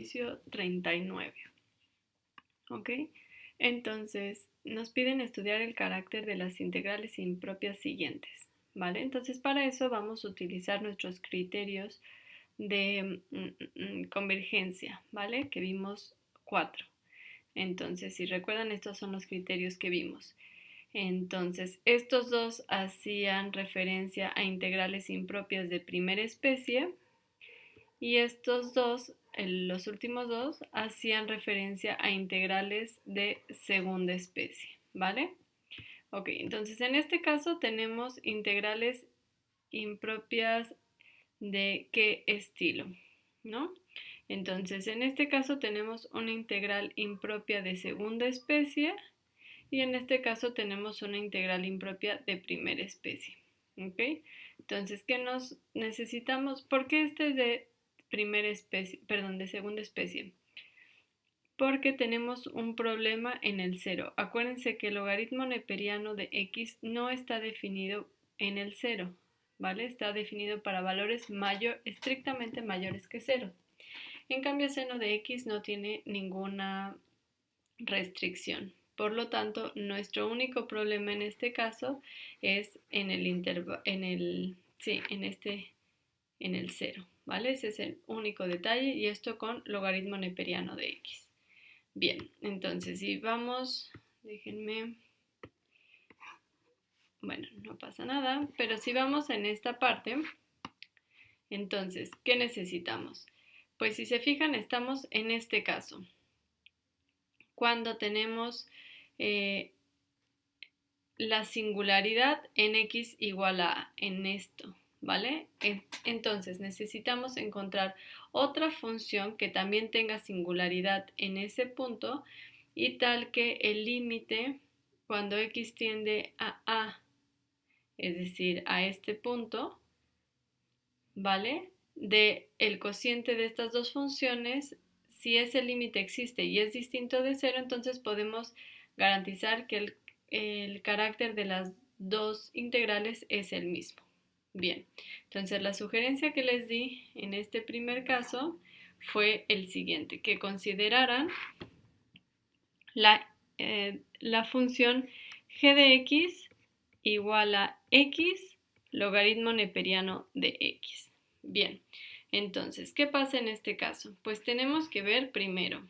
Ejercicio 39. ¿Ok? Entonces, nos piden estudiar el carácter de las integrales impropias siguientes. ¿Vale? Entonces, para eso vamos a utilizar nuestros criterios de convergencia, ¿vale? Que vimos 4. Entonces, si recuerdan, estos son los criterios que vimos. Entonces, estos dos hacían referencia a integrales impropias de primera especie y estos dos, los últimos dos, hacían referencia a integrales de segunda especie, ¿vale? Ok, entonces en este caso tenemos integrales impropias de qué estilo, ¿no? Entonces en este caso tenemos una integral impropia de segunda especie y en este caso tenemos una integral impropia de primera especie, ¿ok? Entonces, ¿qué nos necesitamos? ¿Por qué este es de primera especie, perdón, de segunda especie? Porque tenemos un problema en el cero. Acuérdense que el logaritmo neperiano de x no está definido en el cero, ¿vale? Está definido para valores estrictamente mayores que cero. En cambio, el seno de x no tiene ninguna restricción. Por lo tanto, nuestro único problema en este caso es en el cero, ¿vale? Ese es el único detalle y esto con logaritmo neperiano de x. Bien, entonces si vamos, déjenme, bueno, no pasa nada, pero si vamos en esta parte, entonces, ¿qué necesitamos? Pues si se fijan, estamos en este caso, cuando tenemos la singularidad en x igual a en esto, ¿vale? Entonces necesitamos encontrar otra función que también tenga singularidad en ese punto y tal que el límite cuando x tiende a, es decir, a este punto, ¿vale? De el cociente de estas dos funciones, si ese límite existe y es distinto de cero, entonces podemos garantizar que el carácter de las dos integrales es el mismo. Bien, entonces la sugerencia que les di en este primer caso fue el siguiente, que consideraran la función g de x igual a x logaritmo neperiano de x. Bien, entonces, ¿qué pasa en este caso? Pues tenemos que ver primero,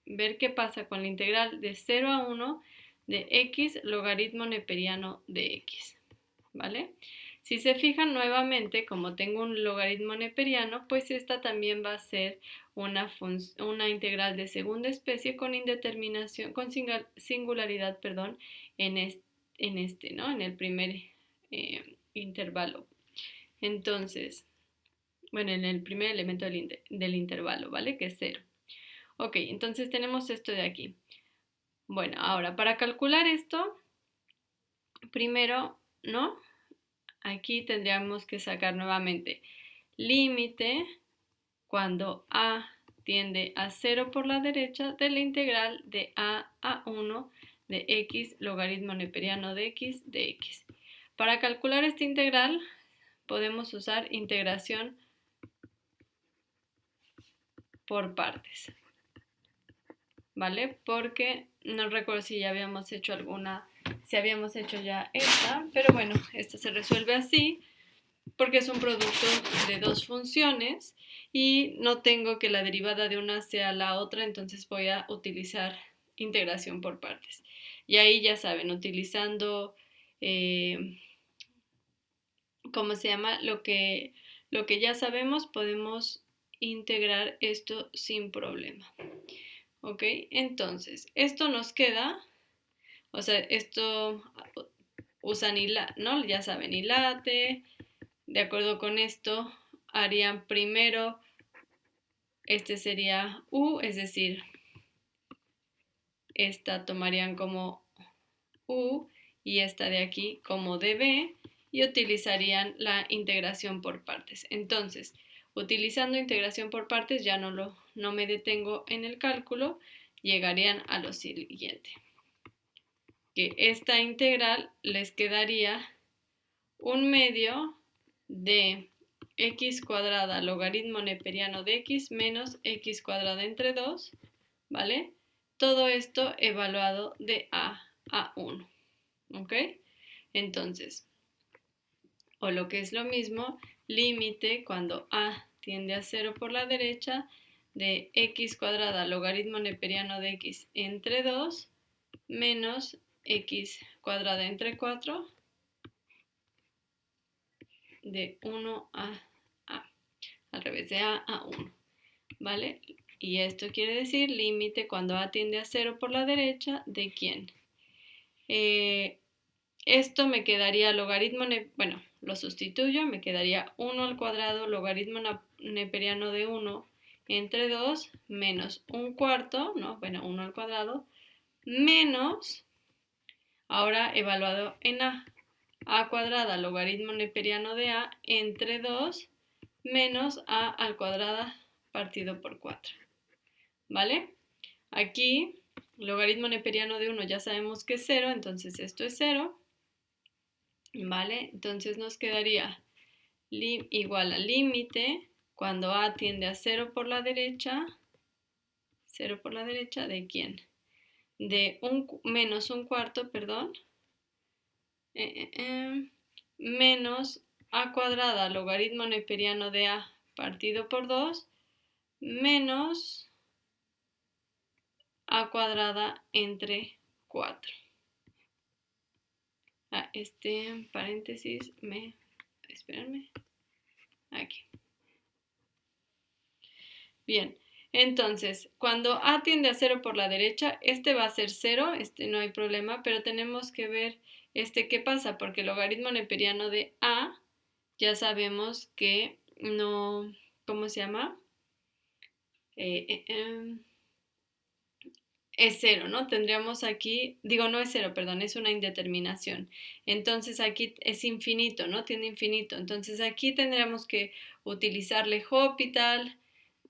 ver qué pasa con la integral de 0 a 1 de x logaritmo neperiano de x, ¿vale? Si se fijan nuevamente, como tengo un logaritmo neperiano, pues esta también va a ser una integral de segunda especie con indeterminación, con singularidad, perdón, en este, ¿no? En el primer intervalo. Entonces, bueno, en el primer elemento del intervalo, ¿vale? Que es 0. Ok, entonces tenemos esto de aquí. Bueno, ahora, para calcular esto, primero, ¿no? Aquí tendríamos que sacar nuevamente límite cuando a tiende a 0 por la derecha de la integral de a 1 de x logaritmo neperiano de x. Para calcular esta integral podemos usar integración por partes, ¿vale? Porque no recuerdo si ya habíamos hecho si habíamos hecho ya esta, pero bueno, esta se resuelve así porque es un producto de dos funciones y no tengo que la derivada de una sea la otra, entonces voy a utilizar integración por partes. Y ahí ya saben, utilizando, ¿cómo se llama? Lo que ya sabemos, podemos integrar esto sin problema. ¿Ok? Entonces, esto nos queda, o sea, esto usan ¿no? Ya saben, hilate. De acuerdo con esto, harían primero, este sería u, es decir, esta tomarían como u y esta de aquí como db y utilizarían la integración por partes. Entonces, utilizando integración por partes, ya no me detengo en el cálculo, llegarían a lo siguiente. Que esta integral les quedaría un medio de x cuadrada logaritmo neperiano de x menos x cuadrada entre 2, ¿vale? Todo esto evaluado de a 1, ¿ok? Entonces, o lo que es lo mismo, límite cuando a tiende a 0 por la derecha de x cuadrada logaritmo neperiano de x entre 2 menos x cuadrada entre 4 de 1 a al revés, de a 1, ¿vale? Y esto quiere decir límite cuando a tiende a 0 por la derecha, ¿de quién? Esto me quedaría logaritmo, bueno, lo sustituyo, me quedaría 1 al cuadrado logaritmo neperiano de 1 entre 2 menos 1/4, ¿no? Bueno, 1 al cuadrado, menos, ahora evaluado en a cuadrada logaritmo neperiano de a entre 2 menos a al cuadrado partido por 4, ¿vale? Aquí, logaritmo neperiano de 1 ya sabemos que es 0, entonces esto es 0, ¿vale? Entonces nos quedaría igual a límite cuando a tiende a 0 por la derecha, ¿de quién? De menos 1/4, perdón, menos a cuadrada logaritmo neperiano de a partido por 2 menos a cuadrada entre 4. Este paréntesis espérenme, aquí. Bien, entonces, cuando a tiende a 0 por la derecha, este va a ser 0, no hay problema, pero tenemos que ver qué pasa, porque el logaritmo neperiano de a, ya sabemos que no, ¿cómo se llama? Es 0, ¿no? Tendríamos aquí, digo, no es 0, perdón, es una indeterminación. Entonces aquí es infinito, ¿no? Tiene infinito. Entonces aquí tendríamos que utilizar L'Hopital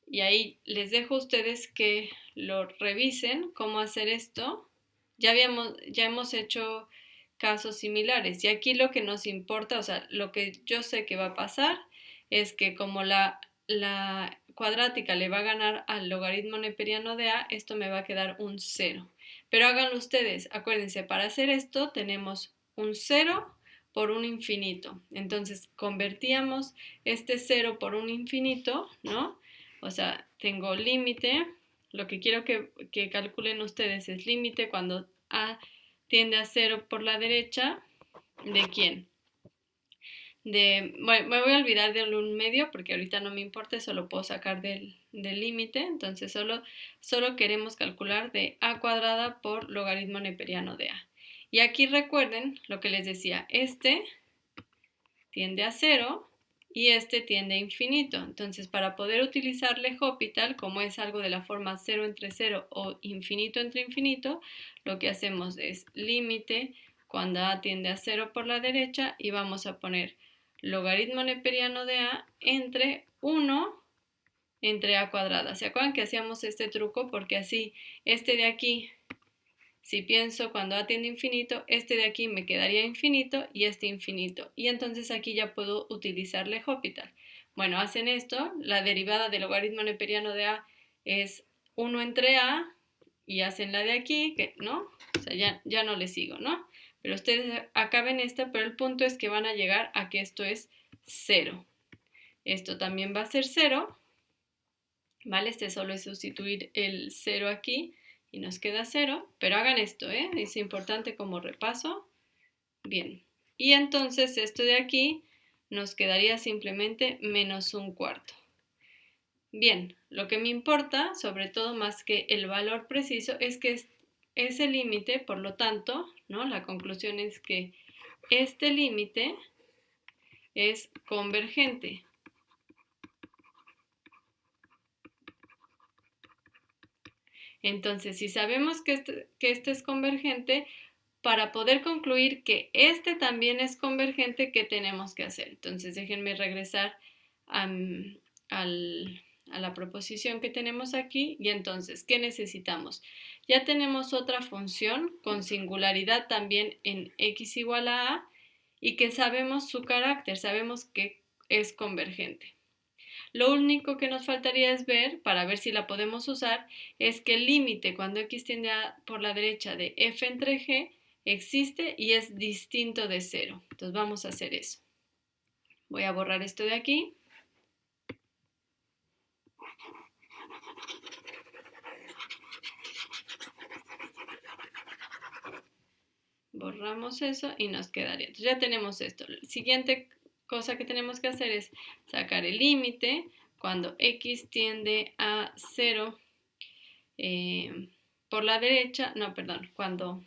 y ahí les dejo a ustedes que lo revisen cómo hacer esto. Ya hemos hecho casos similares y aquí lo que nos importa, o sea, lo que yo sé que va a pasar es que como la cuadrática le va a ganar al logaritmo neperiano de a, esto me va a quedar un 0. Pero háganlo ustedes, acuérdense, para hacer esto tenemos un 0 por un infinito. Entonces convertíamos este 0 por un infinito, ¿no? O sea, tengo límite, lo que quiero que calculen ustedes es límite cuando a tiende a 0 por la derecha, ¿de quién? Bueno, me voy a olvidar del 1 medio porque ahorita no me importa, eso lo puedo sacar del límite, entonces solo queremos calcular de a cuadrada por logaritmo neperiano de a. Y aquí recuerden lo que les decía, este tiende a 0 y este tiende a infinito. Entonces, para poder utilizar L'Hopital, como es algo de la forma 0 entre 0 o infinito entre infinito, lo que hacemos es límite cuando a tiende a 0 por la derecha y vamos a poner logaritmo neperiano de a entre 1 entre a cuadrada. ¿Se acuerdan que hacíamos este truco? Porque así, este de aquí, si pienso cuando a tiende a infinito, este de aquí me quedaría infinito y este infinito. Y entonces aquí ya puedo utilizar L'Hopital. Bueno, hacen esto, la derivada del logaritmo neperiano de a es 1 entre a y hacen la de aquí, que no, o sea, ya no les sigo, ¿no? Pero ustedes acaben esta, pero el punto es que van a llegar a que esto es 0. Esto también va a ser 0, ¿vale? Este solo es sustituir el 0 aquí y nos queda 0, pero hagan esto, ¿eh? Es importante como repaso. Bien, y entonces esto de aquí nos quedaría simplemente menos 1/4. Bien, lo que me importa, sobre todo más que el valor preciso, es que ese límite, por lo tanto, ¿no? La conclusión es que este límite es convergente. Entonces, si sabemos que este es convergente, para poder concluir que este también es convergente, ¿qué tenemos que hacer? Entonces, déjenme regresar a la proposición que tenemos aquí y entonces, ¿qué necesitamos? Ya tenemos otra función con singularidad también en x igual a y que sabemos su carácter, sabemos que es convergente. Lo único que nos faltaría es ver, para ver si la podemos usar, es que el límite cuando x tiende a por la derecha de f entre g existe y es distinto de 0. Entonces vamos a hacer eso. Voy a borrar esto de aquí. Borramos eso y nos quedaría. Entonces ya tenemos esto. La siguiente cosa que tenemos que hacer es sacar el límite cuando x tiende a 0 por la derecha. No, perdón, cuando...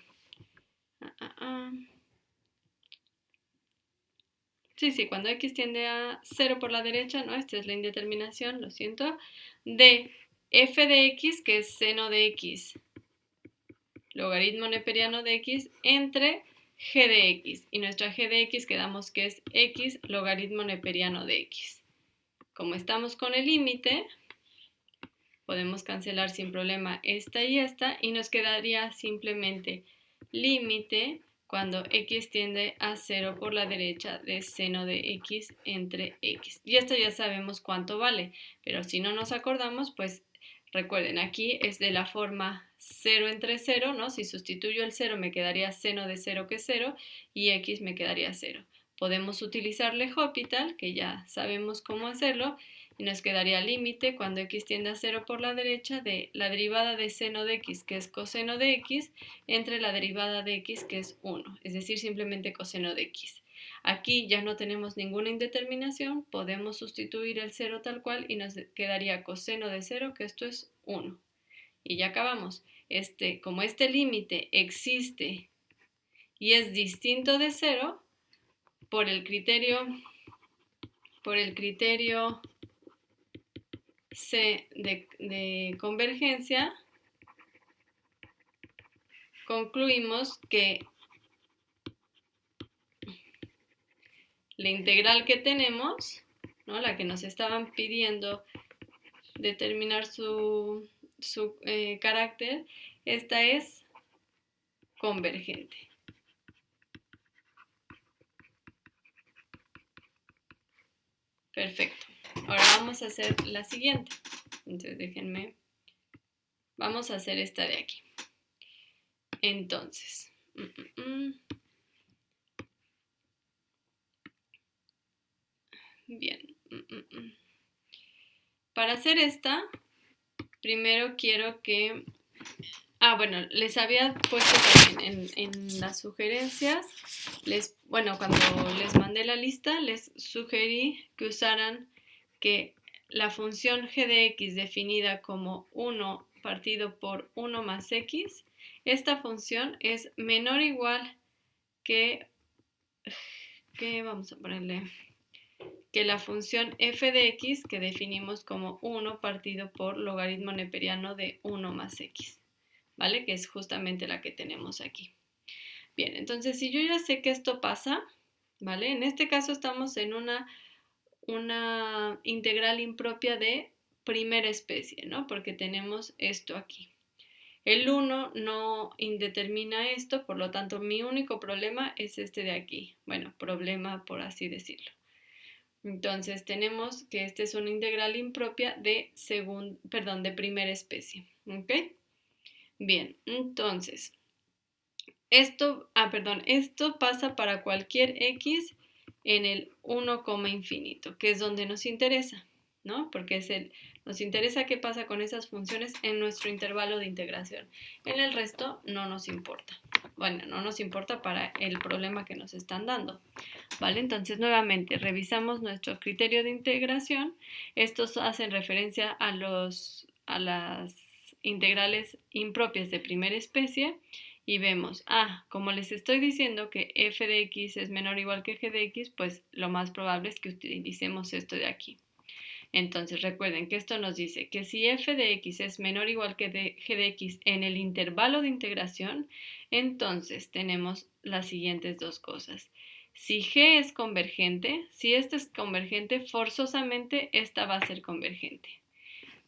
Sí, cuando x tiende a 0 por la derecha, ¿no? Esta es la indeterminación, lo siento, de f de x, que es seno de x, logaritmo neperiano de x, entre g de x. Y nuestra g de x quedamos que es x logaritmo neperiano de x. Como estamos con el límite, podemos cancelar sin problema esta y nos quedaría simplemente límite cuando x tiende a 0 por la derecha de seno de x entre x. Y esto ya sabemos cuánto vale, pero si no nos acordamos, pues recuerden, aquí es de la forma 0 entre 0, ¿no? Si sustituyo el 0 me quedaría seno de 0 que es 0 y x me quedaría 0. Podemos utilizar L'Hopital, que ya sabemos cómo hacerlo, y nos quedaría límite cuando x tiende a 0 por la derecha de la derivada de seno de x, que es coseno de x, entre la derivada de x, que es 1, es decir, simplemente coseno de x. Aquí ya no tenemos ninguna indeterminación, podemos sustituir el 0 tal cual y nos quedaría coseno de 0, que esto es 1. Y ya acabamos. Como este límite existe y es distinto de 0, por el criterio C de convergencia, concluimos que la integral que tenemos, ¿no? La que nos estaban pidiendo determinar su carácter, esta es convergente. Perfecto. Ahora vamos a hacer la siguiente. Entonces déjenme. Vamos a hacer esta de aquí. Entonces. Bien. Para hacer esta, primero quiero que... bueno, les había puesto también en las sugerencias, cuando les mandé la lista, les sugerí que usaran que la función g de x definida como 1 partido por 1 más x, esta función es menor o igual que vamos a ponerle, que la función f de x que definimos como 1 partido por logaritmo neperiano de 1 más x. ¿Vale? Que es justamente la que tenemos aquí. Bien, entonces si yo ya sé que esto pasa, ¿vale? En este caso estamos en una integral impropia de primera especie, ¿no? Porque tenemos esto aquí. El 1 no indetermina esto, por lo tanto mi único problema es este de aquí. Bueno, problema por así decirlo. Entonces tenemos que esta es una integral impropia de primera especie, ¿ok? Bien, entonces, esto pasa para cualquier x en el 1, infinito, que es donde nos interesa, ¿no? Porque nos interesa qué pasa con esas funciones en nuestro intervalo de integración. En el resto no nos importa. Bueno, no nos importa para el problema que nos están dando, ¿vale? Entonces, nuevamente, revisamos nuestro criterio de integración. Estos hacen referencia a las integrales impropias de primera especie y vemos, como les estoy diciendo que f de x es menor o igual que g de x, pues lo más probable es que utilicemos esto de aquí. Entonces recuerden que esto nos dice que si f de x es menor o igual que g de x en el intervalo de integración, entonces tenemos las siguientes dos cosas. Si g es convergente, si este es convergente, forzosamente esta va a ser convergente.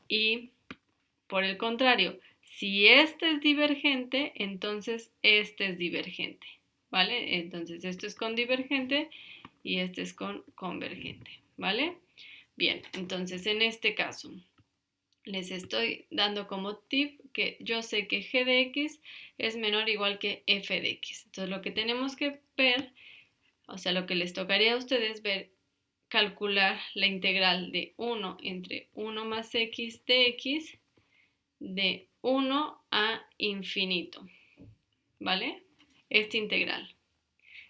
Y por el contrario, si este es divergente, entonces este es divergente, ¿vale? Entonces esto es con divergente y este es con convergente, ¿vale? Bien, entonces en este caso les estoy dando como tip que yo sé que g de x es menor o igual que f de x. Entonces lo que tenemos que ver, o sea, lo que les tocaría a ustedes ver, calcular la integral de 1 entre 1 más x de x de 1 a infinito, ¿vale? Esta integral.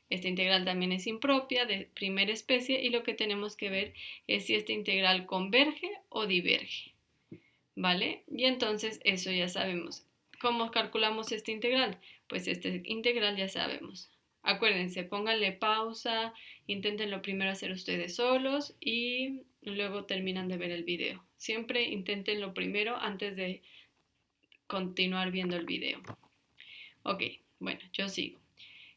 Esta integral también es impropia de primera especie y lo que tenemos que ver es si esta integral converge o diverge, ¿vale? Y entonces eso ya sabemos. ¿Cómo calculamos esta integral? Pues esta integral ya sabemos. Acuérdense, pónganle pausa, inténtenlo primero hacer ustedes solos y luego terminan de ver el video. Siempre inténtenlo primero antes de continuar viendo el video. Ok, bueno, yo sigo.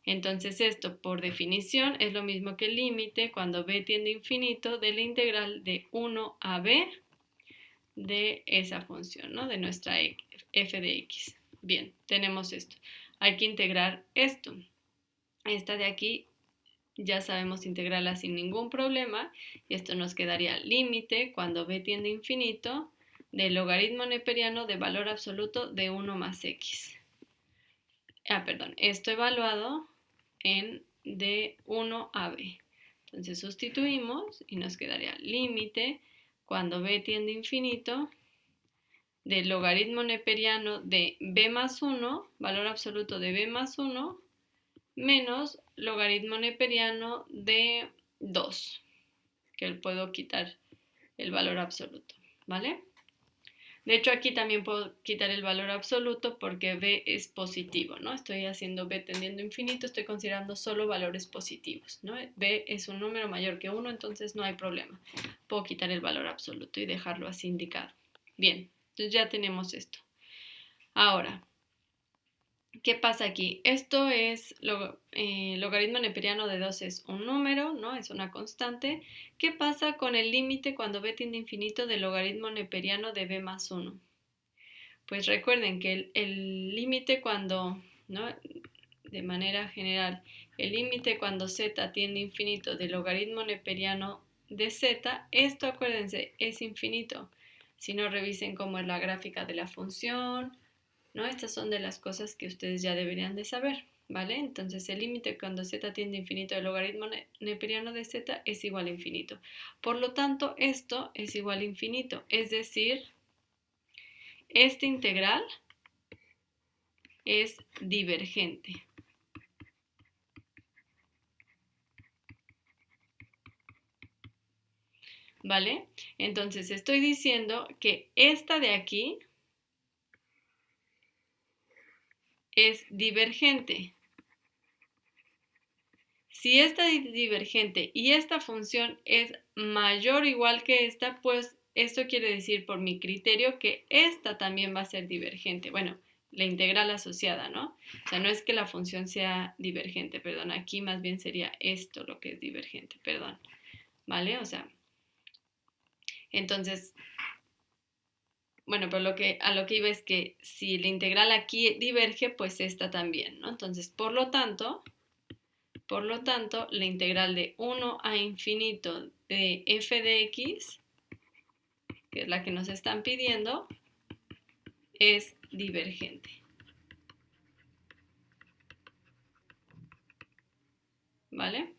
Entonces esto, por definición, es lo mismo que el límite cuando b tiende a infinito de la integral de 1 a b de esa función, ¿no? De nuestra f de x. Bien, tenemos esto. Hay que integrar esto. Esta de aquí ya sabemos integrarla sin ningún problema y esto nos quedaría límite cuando b tiende a infinito del logaritmo neperiano de valor absoluto de 1 más x. Perdón, esto evaluado en de 1 a b. Entonces sustituimos y nos quedaría límite cuando b tiende a infinito del logaritmo neperiano de b más 1, valor absoluto de b más 1, menos logaritmo neperiano de 2, que puedo quitar el valor absoluto, ¿vale? De hecho, aquí también puedo quitar el valor absoluto porque b es positivo, ¿no? Estoy haciendo b tendiendo a infinito, estoy considerando solo valores positivos, ¿no? b es un número mayor que 1, entonces no hay problema. Puedo quitar el valor absoluto y dejarlo así indicado. Bien, entonces ya tenemos esto. Ahora, ¿qué pasa aquí? Esto es, logaritmo neperiano de 2 es un número, ¿no? Es una constante. ¿Qué pasa con el límite cuando b tiende a infinito del logaritmo neperiano de b más 1? Pues recuerden que el límite cuando, ¿no? De manera general, el límite cuando z tiende a infinito del logaritmo neperiano de z, esto acuérdense, es infinito. Si no, revisen cómo es la gráfica de la función, ¿no? Estas son de las cosas que ustedes ya deberían de saber, ¿vale? Entonces el límite cuando z tiende a infinito del logaritmo neperiano de z es igual a infinito. Por lo tanto, esto es igual a infinito, es decir, esta integral es divergente. ¿Vale? Entonces estoy diciendo que esta de aquí es divergente. Si esta es divergente y esta función es mayor o igual que esta, pues esto quiere decir por mi criterio que esta también va a ser divergente. Bueno, la integral asociada, ¿no? O sea, no es que la función sea divergente, perdón, aquí más bien sería esto lo que es divergente, perdón. ¿Vale? O sea, entonces, bueno, pero a lo que iba es que si la integral aquí diverge, pues esta también, ¿no? Entonces, por lo tanto, la integral de 1 a infinito de f de x, que es la que nos están pidiendo, es divergente. ¿Vale?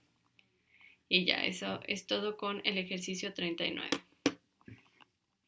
Y ya, eso es todo con el ejercicio 39.